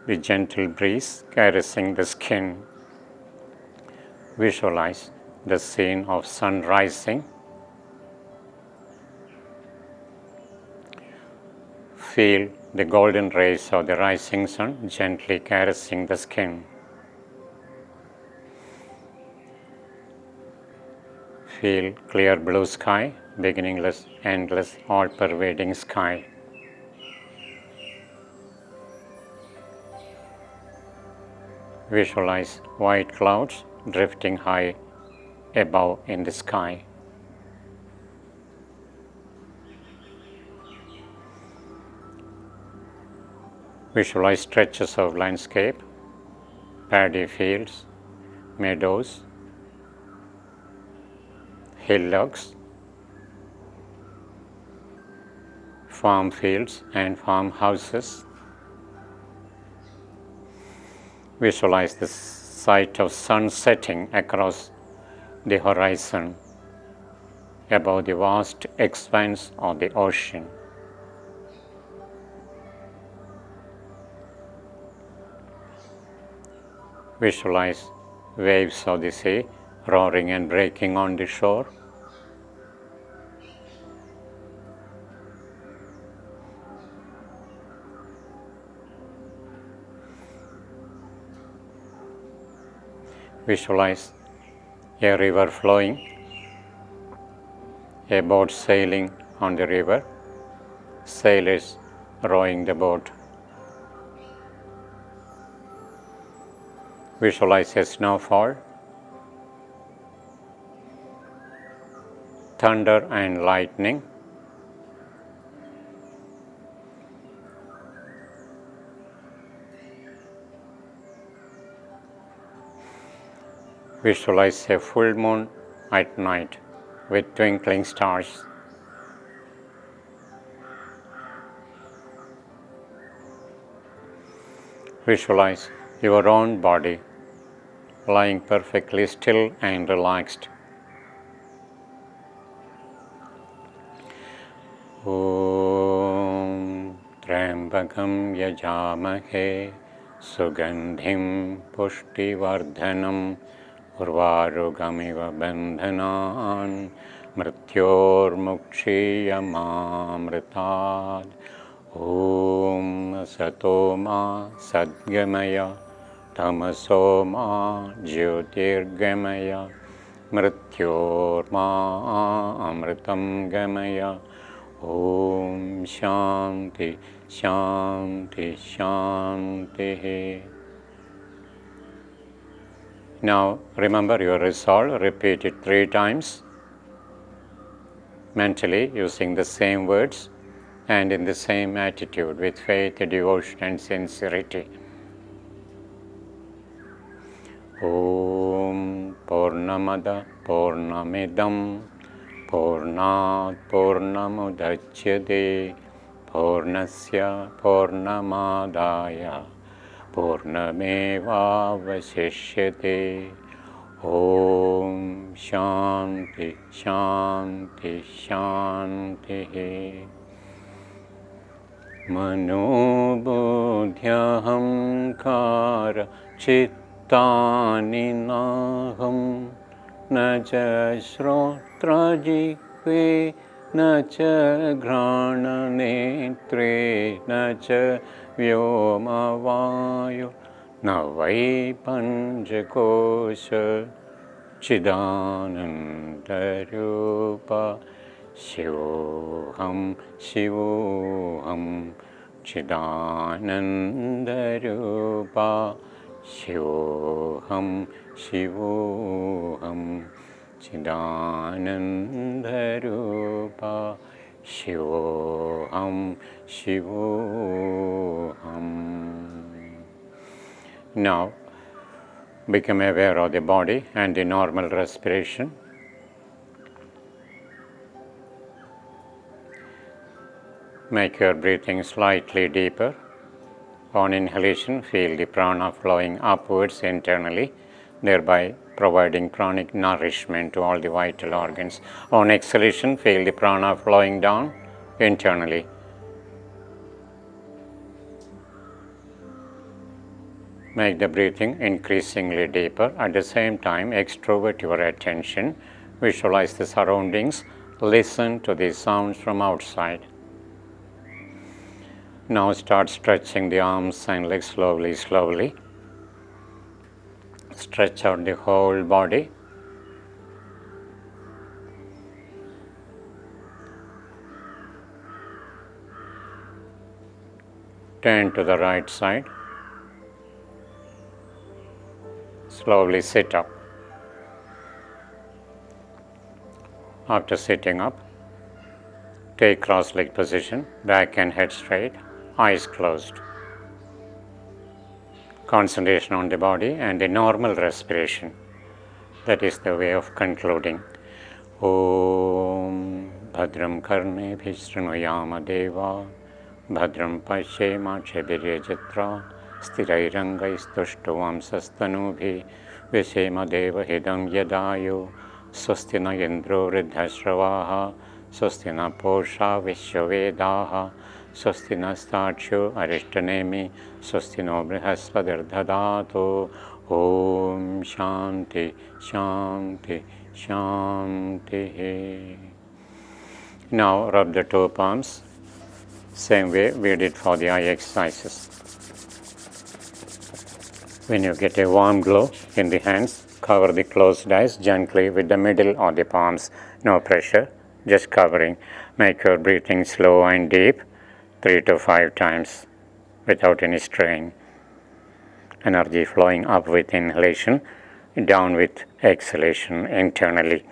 the gentle breeze caressing the skin. Visualize the scene of sun rising. Feel the golden rays of the rising sun gently caressing the skin. Feel clear blue sky, beginningless, endless, all-pervading sky. Visualize white clouds drifting high above in the sky. Visualize stretches of landscape, paddy fields, meadows, hillocks, farm fields and farmhouses. Visualize the sight of sun setting across the horizon above the vast expanse of the ocean. Visualize waves of the sea roaring and breaking on the shore. Visualize a river flowing, a boat sailing on the river, sailors rowing the boat. Visualize a snowfall, thunder and lightning, Visualize a full moon at night with twinkling stars. Visualize your own body lying perfectly still and relaxed. Om Trambakam Yajamahe Sugandhim Pushtivardhanam Urvarugamiva Bandhanan Mrityormukshiyamamritad. Om Satoma Sadgamaya Tamasoma Jyotirgamaya Mrityorma Amritam Gamaya. Om Shanti Shanti Shanti. Now remember your resolve, repeat it 3 times mentally using the same words and in the same attitude with faith, devotion and sincerity. Om Purnamada Purnamidam Purnat Purnamudachyate Purnasya Purnamadaya Purnameva Vasishyate. Om Shanti Shanti Shanti. Manobudhyahamkara chittani naham na cha shrotra jikve na cha grana netre na cha vyoma vayu na vai panchakosha chidananda rupa Shivoham Shivoham Chidananda Rupa Shivoham Shivoham Chidananda Rupa Shivoham Shivoham. Now become aware of the body and the normal respiration. Make your breathing slightly deeper. On inhalation, feel the prana flowing upwards internally, thereby providing pranic nourishment to all the vital organs. On exhalation, feel the prana flowing down internally. Make the breathing increasingly deeper. At the same time, extrovert your attention. Visualize the surroundings. Listen to the sounds from outside. Now start stretching the arms and legs slowly, slowly. Stretch out the whole body. Turn to the right side. Slowly sit up. After sitting up, take cross-leg position, back and head straight, eyes closed. Concentration on the body and the normal respiration. That is the way of concluding. Om Bhadram Karne Bhishrunuyama Deva Bhadram Pashyema Chebirejatra Stirairangaistushtuvam Sastanubhi Vishema Deva Hidam Yadayu Swastina Indro Riddhashravaha Swastina Posha Vishwavedaha Swastina Stachu Arishtanemi Swastino Brihaspadirdhadato. Om Shanti Shanti Shanti. Now rub the toe palms, same way we did for the eye exercises. When you get a warm glow in the hands, cover the closed eyes gently with the middle of the palms. No pressure, just covering. Make your breathing slow and deep, 3 to 5 times without any strain. Energy flowing up with inhalation, down with exhalation internally.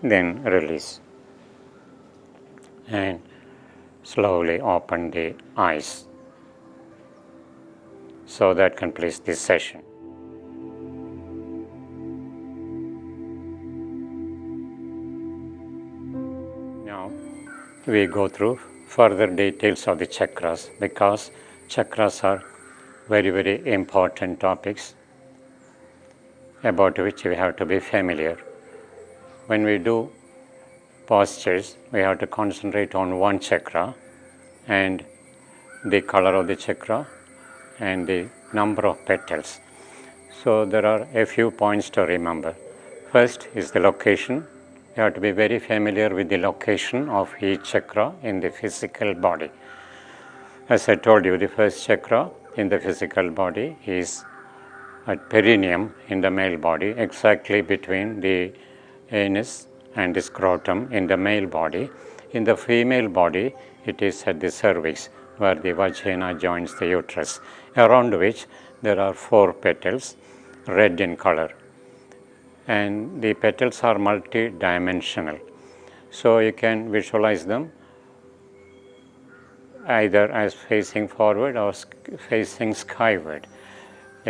Then release. and slowly open the eyes. So that completes this session. Now we go through further details of the chakras, because chakras are very, very important topics about which we have to be familiar. When we do postures, we have to concentrate on one chakra and the color of the chakra and the number of petals. So there are a few points to remember. First is the location. You have to be very familiar with the location of each chakra in the physical body. As I told you, the first chakra in the physical body is at perineum in the male body, exactly between the anus and the scrotum in the male body. In the female body, it is at the cervix, where the vagina joins the uterus, around which there are 4 petals, red in color. And the petals are multi-dimensional. So you can visualize them either as facing forward or facing skyward,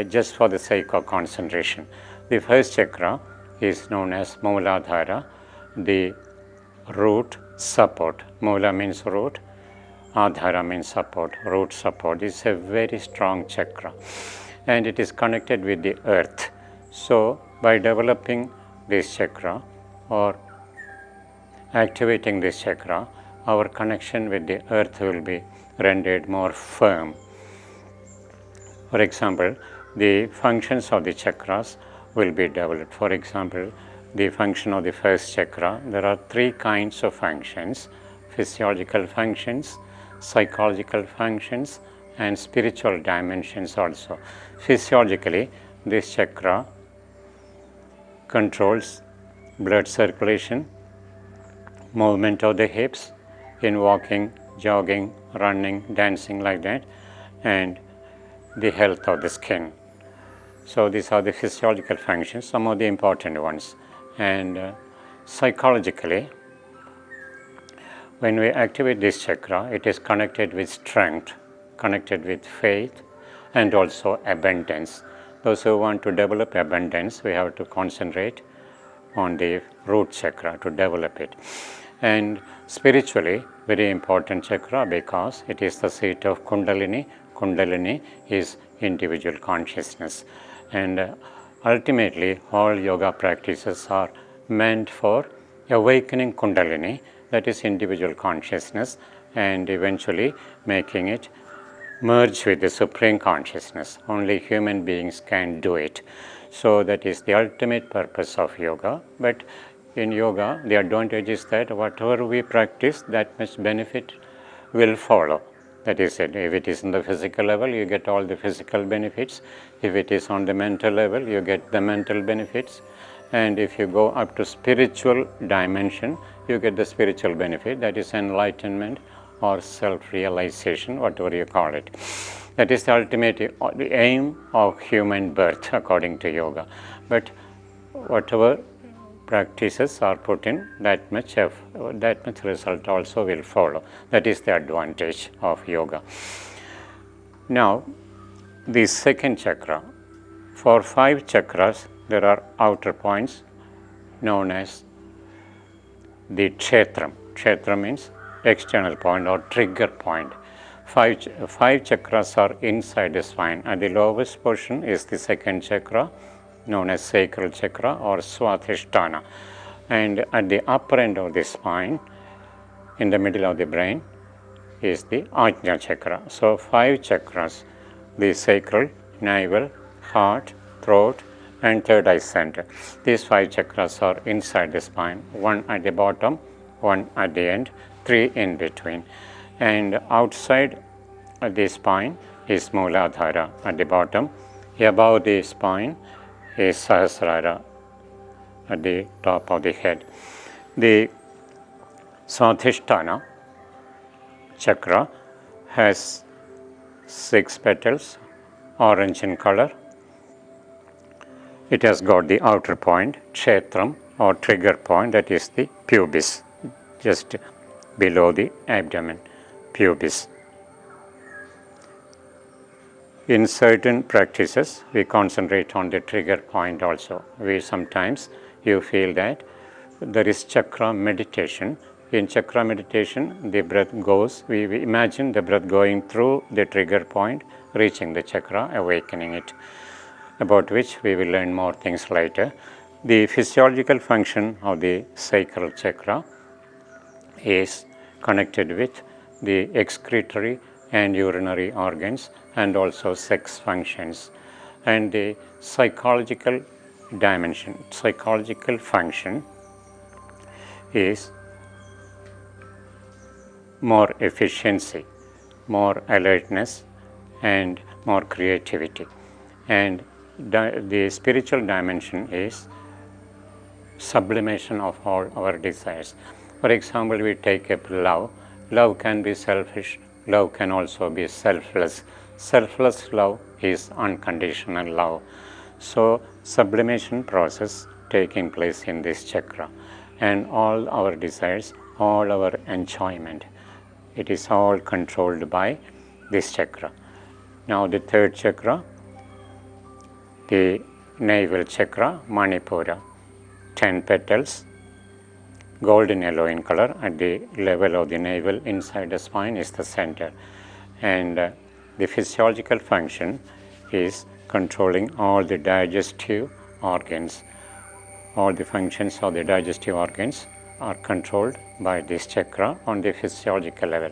just for the sake of concentration. The first chakra is known as Mooladhara, the root support. Moola means root, Adhara means support, root support. This is a very strong chakra and it is connected with the earth. So by developing this chakra or activating this chakra, our connection with the earth will be rendered more firm. For example, the functions of the chakras will be developed. For example, the function of the first chakra, there are 3 kinds of functions: physiological functions, psychological functions, and spiritual dimensions also. Physiologically, this chakra controls blood circulation, movement of the hips in walking, jogging, running, dancing, like that, and the health of the skin. So these are the physiological functions, some of the important ones. And psychologically, when we activate this chakra, it is connected with strength, connected with faith, and also abundance. Those who want to develop abundance, we have to concentrate on the root chakra to develop it. And spiritually, very important chakra because it is the seat of Kundalini. Kundalini is individual consciousness. And ultimately, all yoga practices are meant for awakening Kundalini, that is individual consciousness, and eventually making it merge with the supreme consciousness. Only human beings can do it. So that is the ultimate purpose of yoga. But in yoga, the advantage is that whatever we practice, that much benefit will follow. That is it. If it is in the physical level, you get all the physical benefits. If it is on the mental level, you get the mental benefits. And if you go up to spiritual dimension, you get the spiritual benefit, that is enlightenment or self-realization, whatever you call it. That is the ultimate the aim of human birth according to yoga. But whatever practices are put in, that much result also will follow. That is the advantage of yoga. Now, the second chakra. For 5 chakras, there are outer points known as the kshetram. Kshetram means external point or trigger point. 5 chakras are inside the spine, and the lowest portion is the second chakra, known as sacral chakra or swadhisthana. And at the upper end of the spine, in the middle of the brain, is the ajna chakra. So 5 chakras: the sacral, navel, heart, throat, and third eye center. These 5 chakras are inside the spine, 1 at the bottom, 1 at the end, 3 in between. And outside the spine is Mooladhara at the bottom. Above the spine is Sahasrara at the top of the head. The Swadhisthana chakra has 6 petals, orange in color. It has got the outer point, kshetram or trigger point, that is the pubis, just below the abdomen, pubis. In certain practices, we concentrate on the trigger point also. Sometimes you feel that there is chakra meditation. In chakra meditation, the breath goes, we imagine the breath going through the trigger point, reaching the chakra, awakening it, about which we will learn more things later. The physiological function of the sacral chakra is connected with the excretory and urinary organs and also sex functions. And the psychological dimension, psychological function is more efficiency, more alertness, and more creativity. And the spiritual dimension is sublimation of all our desires. For example, we take up love. Love can be selfish, love can also be selfless. Selfless love is unconditional love. So, sublimation process taking place in this chakra, and all our desires, all our enjoyment, it is all controlled by this chakra. Now the third chakra, the navel chakra, Manipura, 10 petals, golden yellow in color at the level of the navel inside the spine is the center. And the physiological function is controlling all the digestive organs. All the functions of the digestive organs are controlled by this chakra on the physiological level.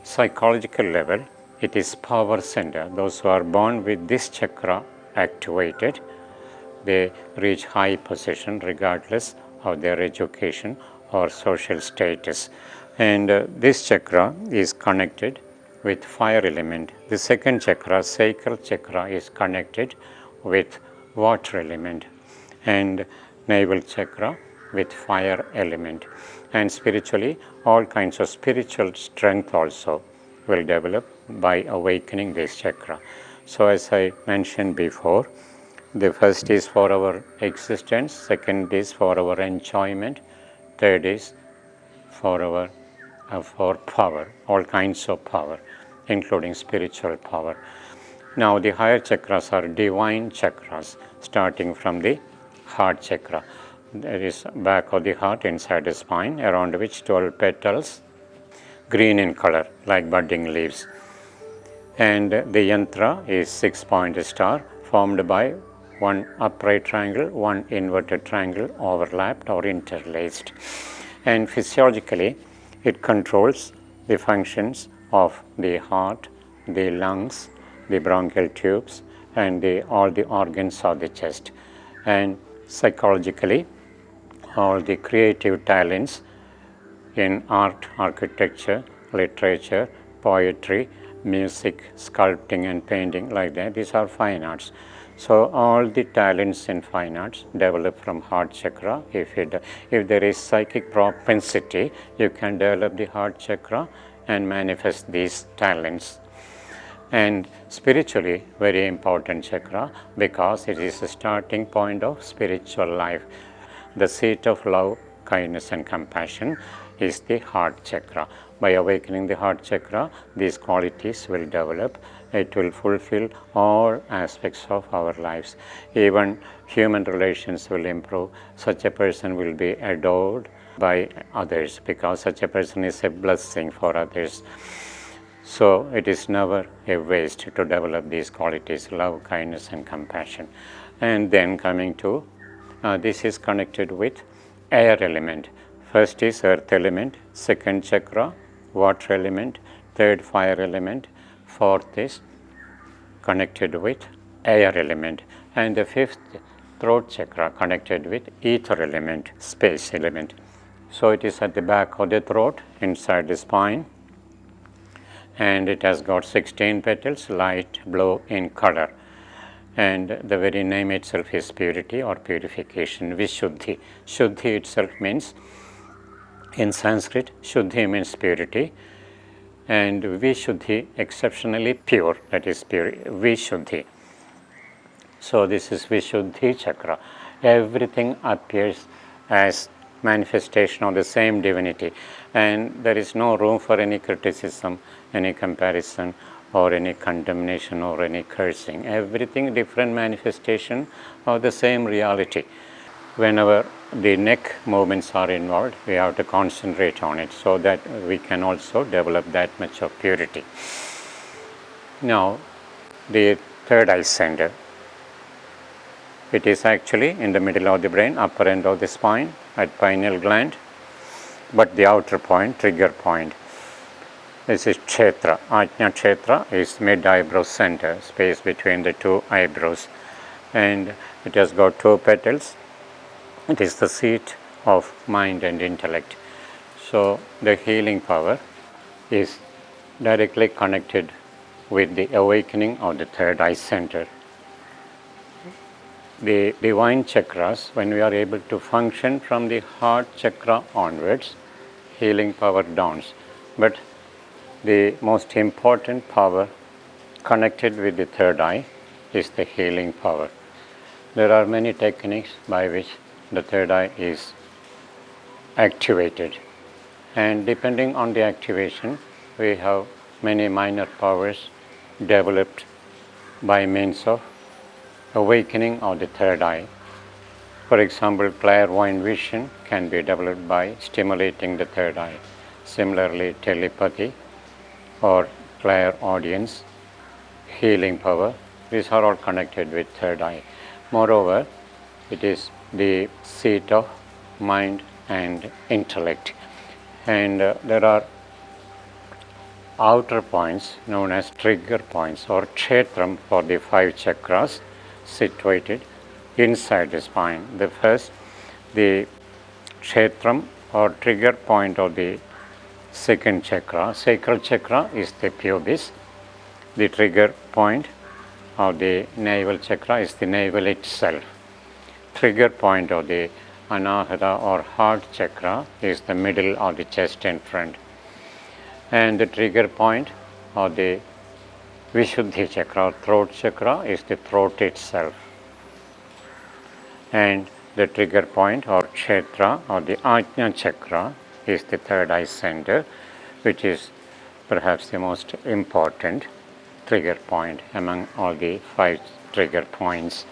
Psychological level, it is power center. Those who are born with this chakra activated, they reach high position regardless of their education or social status. And this chakra is connected with fire element. The second chakra, sacral chakra, is connected with water element, and navel chakra with fire element. And spiritually, all kinds of spiritual strength also will develop by awakening this chakra. So as I mentioned before, the first is for our existence, second is for our enjoyment, third is for our for power, all kinds of power, including spiritual power. Now the higher chakras are divine chakras, starting from the heart chakra. There is back of the heart inside the spine, around which 12 petals, green in color like budding leaves. And the yantra is 6-point star formed by one upright triangle, one inverted triangle overlapped or interlaced. And physiologically, it controls the functions of the heart, the lungs, the bronchial tubes, and all the organs of the chest. And psychologically, all the creative talents in art, architecture, literature, poetry, music, sculpting and painting, like that, these are fine arts. So all the talents in fine arts develop from heart chakra. If there is psychic propensity, you can develop the heart chakra and manifest these talents. And spiritually, very important chakra, because it is the starting point of spiritual life. The seat of love, kindness and compassion is the heart chakra. By awakening the heart chakra, these qualities will develop. It will fulfill all aspects of our lives. Even human relations will improve. Such a person will be adored by others, because such a person is a blessing for others. So it is never a waste to develop these qualities, love, kindness and compassion. And then coming to, this is connected with air element. First is earth element, second chakra, water element, third fire element, fourth is connected with air element, and the fifth, throat chakra, connected with ether element, space element. So it is at the back of the throat, inside the spine, and it has got 16 petals, light blue in color. And the very name itself is purity or purification, Vishuddhi. Shuddhi itself means, in Sanskrit, Shuddhi means purity, and Vishuddhi, exceptionally pure, that is pure, Vishuddhi. So this is Vishuddhi chakra. Everything appears as manifestation of the same divinity, and there is no room for any criticism, any comparison, or any condemnation or any cursing. Everything different manifestation of the same reality. Whenever the neck movements are involved, we have to concentrate on it so that we can also develop that much of purity. Now, the third eye center. It is actually in the middle of the brain, upper end of the spine, at pineal gland, but the outer point, trigger point. This is kshetra. Ajna kshetra is mid-eyebrow center, space between the two eyebrows, and it has got two petals. It is the seat of mind and intellect. So the healing power is directly connected with the awakening of the third eye center. The divine chakras, when we are able to function from the heart chakra onwards, healing power dawns. But the most important power connected with the third eye is the healing power. There are many techniques by which the third eye is activated, and depending on the activation, we have many minor powers developed by means of awakening of the third eye. For example, clairvoyant vision can be developed by stimulating the third eye. Similarly, telepathy or clairaudience, healing power, these are all connected with third eye. Moreover, it is the seat of mind and intellect, and there are outer points known as trigger points or kshetram for the 5 chakras situated inside the spine. The first, the kshetram or trigger point of the second chakra, sacral chakra, is the pubis. The trigger point of the navel chakra is the navel itself. Trigger point of the anahata or heart chakra is the middle of the chest and front. And the trigger point of the Vishuddhi chakra or throat chakra is the throat itself. And the trigger point or kshetra or the ajna chakra is the third eye center, which is perhaps the most important trigger point among all the 5 trigger points.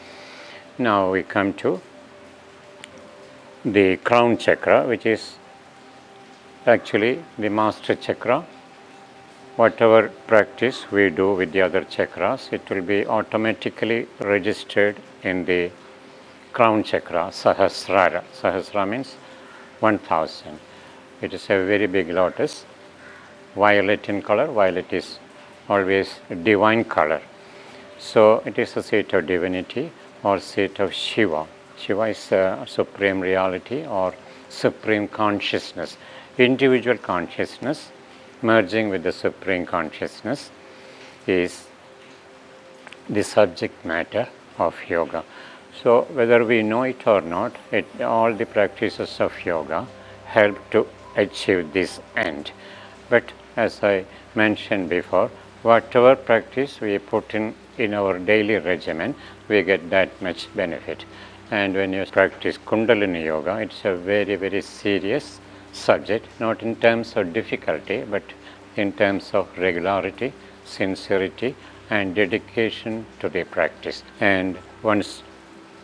Now we come to the crown chakra, which is actually the master chakra. Whatever practice we do with the other chakras, it will be automatically registered in the crown chakra, sahasrara. Sahasra means 1000. It is a very big lotus, violet in color. Violet is always a divine color. So it is a seat of divinity or seat of Shiva. Shiva is a supreme reality or supreme consciousness. Individual consciousness merging with the supreme consciousness is the subject matter of yoga. So whether we know it or not, all the practices of yoga help to achieve this end. But as I mentioned before, whatever practice we put in our daily regimen, we get that much benefit. And when you practice Kundalini Yoga, it's a very, very serious subject, not in terms of difficulty, but in terms of regularity, sincerity, and dedication to the practice. And once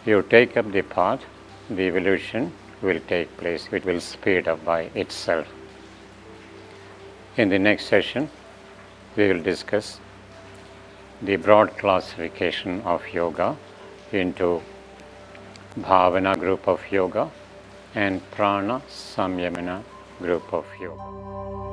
you take up the path, the evolution will take place. It will speed up by itself. In the next session, we will discuss the broad classification of yoga into Bhavana group of yoga and Prana Samyamana group of yoga.